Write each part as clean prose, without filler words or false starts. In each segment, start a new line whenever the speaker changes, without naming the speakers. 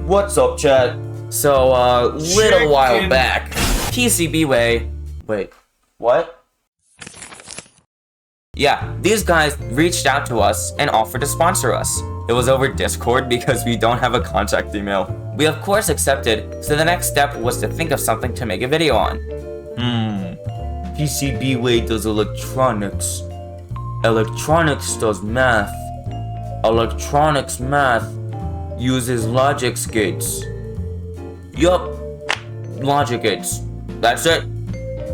What's up, chat? So, little while back, PCBWay... Wait, what? Yeah, these guys reached out to us and offered to sponsor us. It was over Discord because we don't have a contact email. We of course accepted, so the next step was to think of something to make a video on. PCBWay does electronics. Electronics does math. Electronics math uses logic gates. Yup, logic gates. That's it.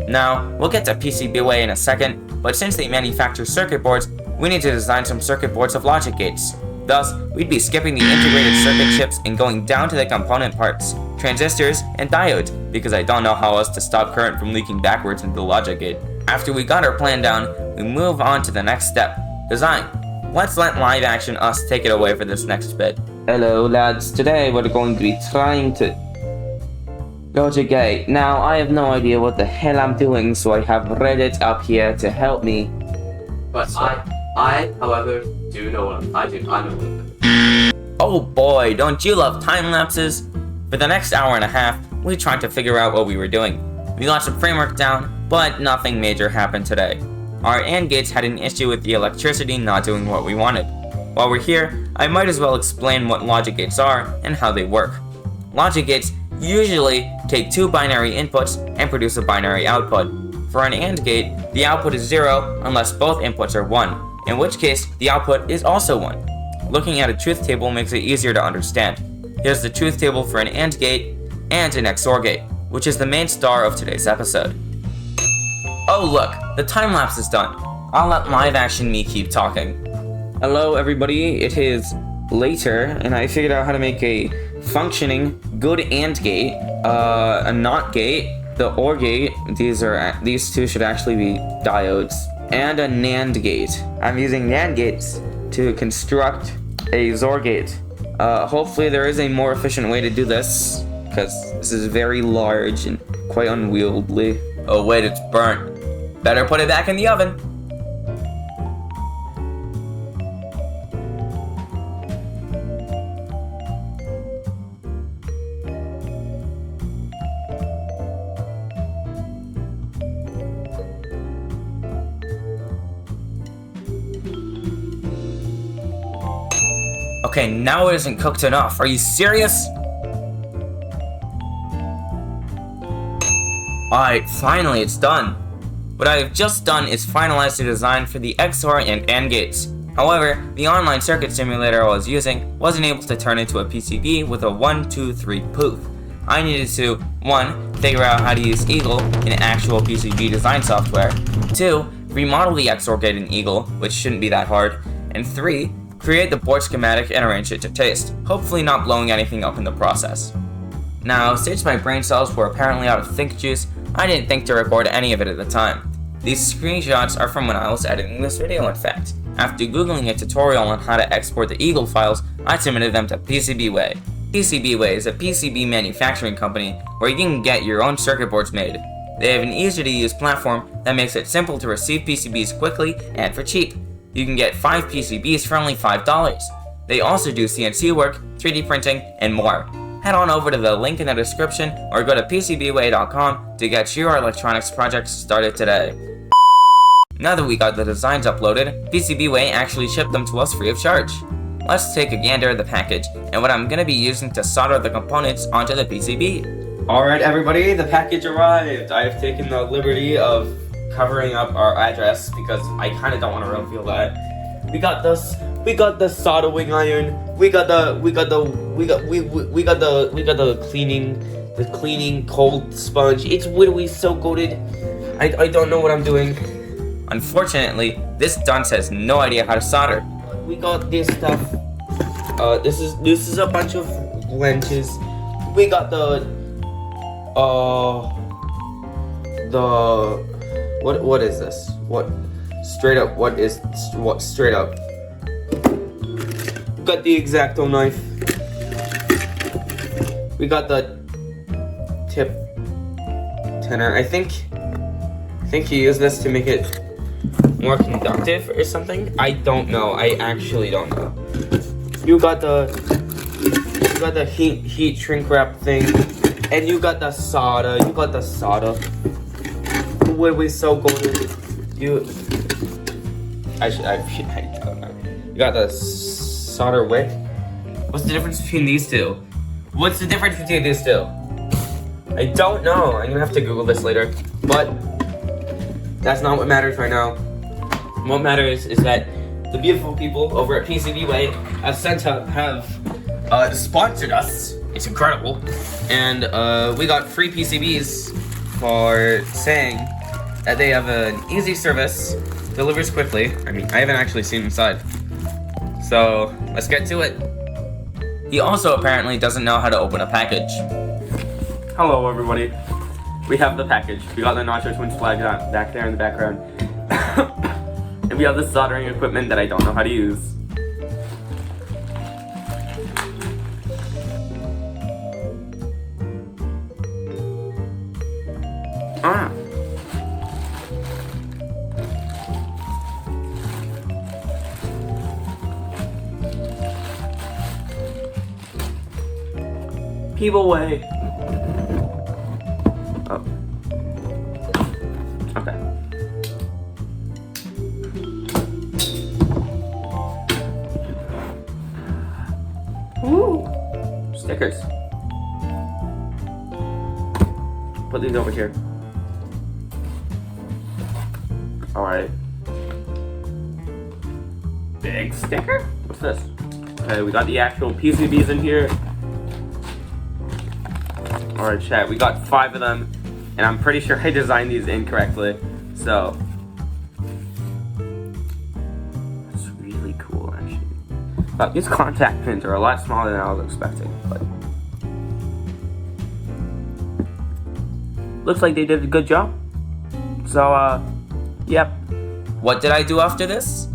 Now, we'll get to PCBWay in a second, but since they manufacture circuit boards, we need to design some circuit boards of logic gates. Thus, we'd be skipping the integrated circuit chips and going down to the component parts, transistors, and diodes, because I don't know how else to stop current from leaking backwards into the logic gate. After we got our plan down, we move on to the next step, design. Let's let live action us take it away for this next bit. Hello lads, today we're going to be trying to logic gate. Now, I have no idea what the hell I'm doing, so I have Reddit up here to help me.
But so. I, however, do know what I know.
Oh boy, don't you love time lapses? For the next hour and a half, we tried to figure out what we were doing. We got some framework down, but nothing major happened today. Our AND gates had an issue with the electricity not doing what we wanted. While we're here, I might as well explain what logic gates are and how they work. Logic gates usually take two binary inputs and produce a binary output. For an AND gate, the output is 0 unless both inputs are 1. In which case, the output is also 1. Looking at a truth table makes it easier to understand. Here's the truth table for an AND gate and an XOR gate, which is the main star of today's episode. Oh look, the time lapse is done. I'll let live action me keep talking. Hello everybody, it is later, and I figured out how to make a functioning good AND gate, a NOT gate, the OR gate, these two should actually be diodes, and a NAND gate. I'm using NAND gates to construct a XOR gate. Hopefully there is a more efficient way to do this, because this is very large and quite unwieldy. Oh wait, it's burnt. Better put it back in the oven. Okay, now it isn't cooked enough. Are you serious? Alright, finally it's done. What I have just done is finalize the design for the XOR and AND gates. However, the online circuit simulator I was using wasn't able to turn into a PCB with a 1, 2, 3 poof. I needed to 1. Figure out how to use Eagle in actual PCB design software, 2. Remodel the XOR gate in Eagle, which shouldn't be that hard, and 3. Create the board schematic and arrange it to taste, hopefully not blowing anything up in the process. Now, since my brain cells were apparently out of think juice, I didn't think to record any of it at the time. These screenshots are from when I was editing this video, in fact. After googling a tutorial on how to export the Eagle files, I submitted them to PCBWay. PCBWay is a PCB manufacturing company where you can get your own circuit boards made. They have an easy to use platform that makes it simple to receive PCBs quickly and for cheap. You can get 5 PCBs for only $5. They also do CNC work, 3D printing, and more. Head on over to the link in the description or go to PCBWay.com to get your electronics project started today. Now that we got the designs uploaded, PCBWay actually shipped them to us free of charge. Let's take a gander at the package and what I'm going to be using to solder the components onto the PCB. Alright everybody, the package arrived. I have taken the liberty of covering up our address because I kind of don't want to reveal that. We got the soldering iron. We got the cleaning cold sponge. It's literally so goated. I don't know what I'm doing. Unfortunately, this dunce has no idea how to solder. We got this stuff. This is a bunch of wrenches. We got what is this? What straight up? What straight up? We got the X-Acto knife. We got the tip tenor. I think you use this to make it more conductive or something. I don't know. I actually don't know. You got the got the heat shrink wrap thing, and you got the solder. You got the solder. Wood was so golden. You don't know. You got the solder wick. What's the difference between these two? What's the difference between these two? I don't know. I'm gonna have to Google this later. But that's not what matters right now. What matters is that the beautiful people over at PCBWay have sponsored us. It's incredible. And we got free PCBs for saying that they have an easy service, delivers quickly. I mean, I haven't actually seen inside. So let's get to it. He also apparently doesn't know how to open a package. Hello everybody. We have the package. We got the Nacho Twins flag back there in the background. And we have the soldering equipment that I don't know how to use. People way. Oh. Okay. Woo! Stickers. Put these over here. Alright. Big sticker? What's this? Okay, we got the actual PCBs in here. Alright, chat, we got 5 of them, and I'm pretty sure I designed these incorrectly, so. That's really cool, actually. But these contact pins are a lot smaller than I was expecting, but. Looks like they did a good job. So, yep. What did I do after this?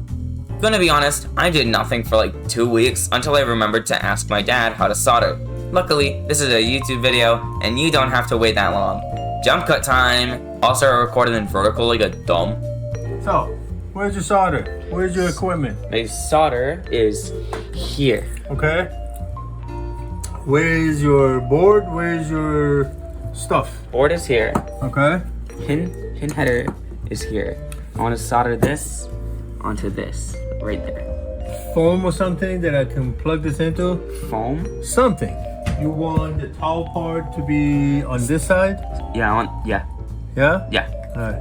Gonna be honest, I did nothing for like 2 weeks until I remembered to ask my dad how to solder. Luckily, this is a YouTube video, and you don't have to wait that long. Jump cut time! Also, I recorded in vertical like a dumb.
So, where's your solder? Where's your equipment?
My solder is here.
Okay. Where's your board? Where's your stuff?
Board is here.
Okay.
Pin header is here. I want to solder this onto this, right there.
Foam or something that I can plug this into?
Foam?
Something. You want the tall part to be on this side?
Yeah,
Yeah?
Yeah.
Alright.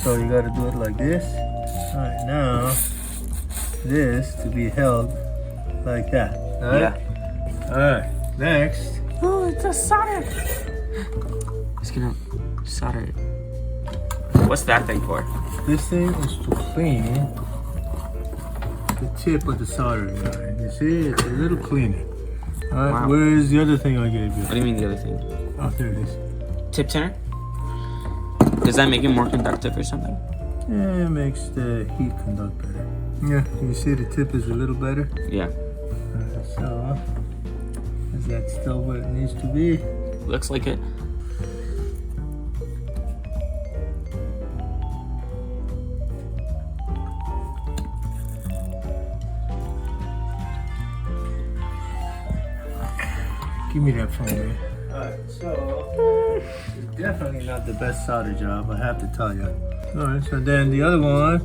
So you gotta do it like this. Alright, now this to be held like that. Alright?
Yeah.
Alright. Next.
Oh, it's a solder! It's gonna solder it. What's that thing for?
This thing is to clean the tip of the soldering iron. You see, it's a little cleaner. Alright,
Wow.
where's the other thing I gave you?
What do you mean the other thing?
Oh, there it is.
Tip turner? Does that make it more conductive or something?
Yeah, it makes the heat conduct better. Yeah, you see the tip is a little better?
Yeah.
Alright, so, is that still where it needs to be?
Looks like it.
Give me that phone, man. Alright, so it's definitely not the best solder job, I have to tell you. Alright, so then the other one.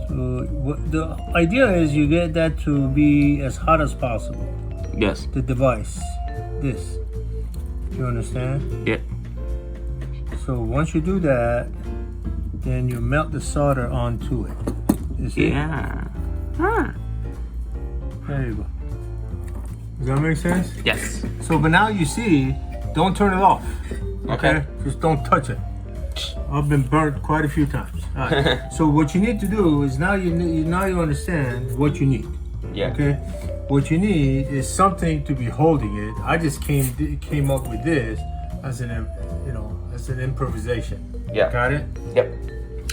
So what the idea is, you get that to be as hot as possible.
Yes.
The device, this. You understand?
Yeah.
So once you do that, then you melt the solder onto it. You see?
Yeah. Huh.
There you go. Does that make sense?
Yes.
So, but now you see, don't turn it off.
Okay.
Just don't touch it. I've been burnt quite a few times. All right. So what you need to do is now you understand what you need.
Yeah.
Okay. What you need is something to be holding it. I just came up with this as an improvisation.
Yeah.
Got it?
Yep.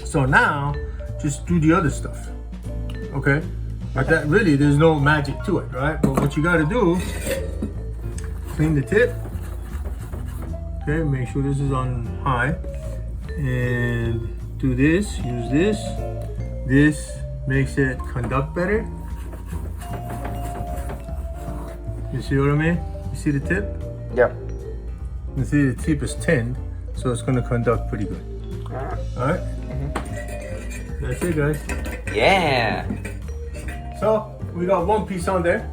So now, just do the other stuff. Okay? But that really, there's no magic to it, right? But what you gotta do, clean the tip. Okay, make sure this is on high. And do this, use this, makes it conduct better. You see what I mean? You see the tip?
Yeah.
You see the tip is tinned, so it's gonna conduct pretty good. Alright? That's it, guys.
Yeah.
So, we got one piece on there.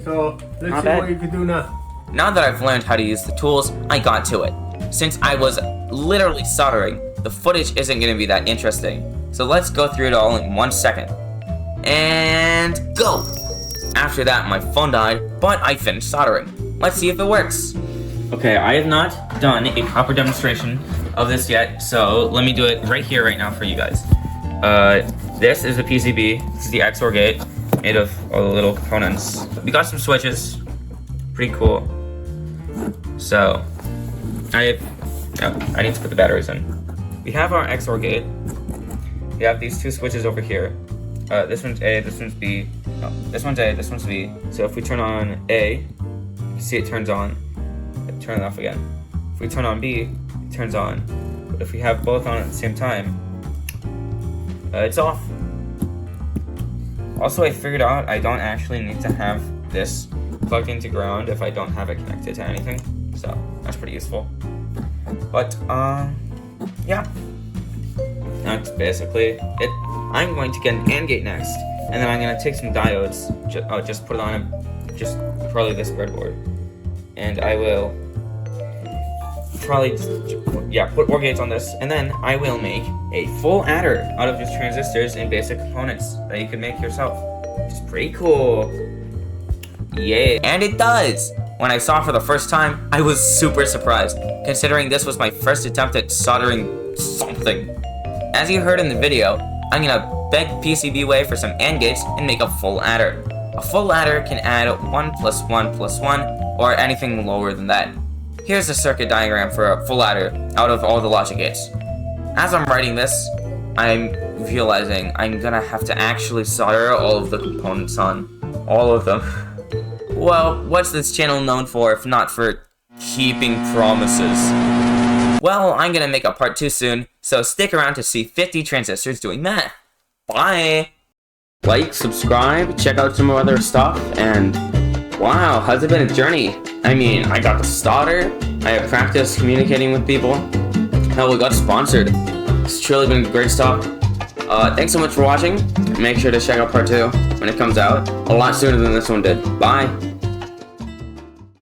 So, let's
Not
see
bad.
what you can do now.
Now that I've learned how to use the tools, I got to it. Since I was literally soldering, the footage isn't going to be that interesting. So let's go through it all in 1 second. And go! After that, my phone died, but I finished soldering. Let's see if it works. Okay, I have not done a proper demonstration of this yet, so let me do it right here, right now for you guys. This is a PCB. This is the XOR gate, made of all the little components. We got some switches. Pretty cool. So, I need to put the batteries in. We have our XOR gate. We have these two switches over here. This one's A, this one's B. No, this one's A, this one's B. So if we turn on A, you see it turns on. Turn it off again. If we turn on B, it turns on. But if we have both on at the same time, it's off. Also, I figured out I don't actually need to have this plugged into ground if I don't have it connected to anything. So that's pretty useful. But yeah, that's basically it. I'm going to get an AND gate next, and then I'm going to take some diodes, just put it on just probably this breadboard, and I will probably put more gates on this, and then I will make a full adder out of just transistors and basic components that you can make yourself. It's pretty cool. Yeah, and it does! When I saw it for the first time, I was super surprised, considering this was my first attempt at soldering something. As you heard in the video, I'm gonna beg PCBWay for some AND gates and make a full adder. A full adder can add 1 + 1 + 1, or anything lower than that. Here's a circuit diagram for a full adder out of all the logic gates. As I'm writing this, I'm realizing I'm gonna have to actually solder all of the components on. All of them. Well, what's this channel known for if not for keeping promises? Well, I'm gonna make a part 2 soon, so stick around to see 50 transistors doing that. Bye! Like, subscribe, check out some other stuff, and wow, has it been a journey? I mean, I got the solder, I have practiced communicating with people, hell, we got sponsored. It's truly been great stuff. Thanks so much for watching. Make sure to check out part 2 when it comes out, a lot sooner than this one did. Bye!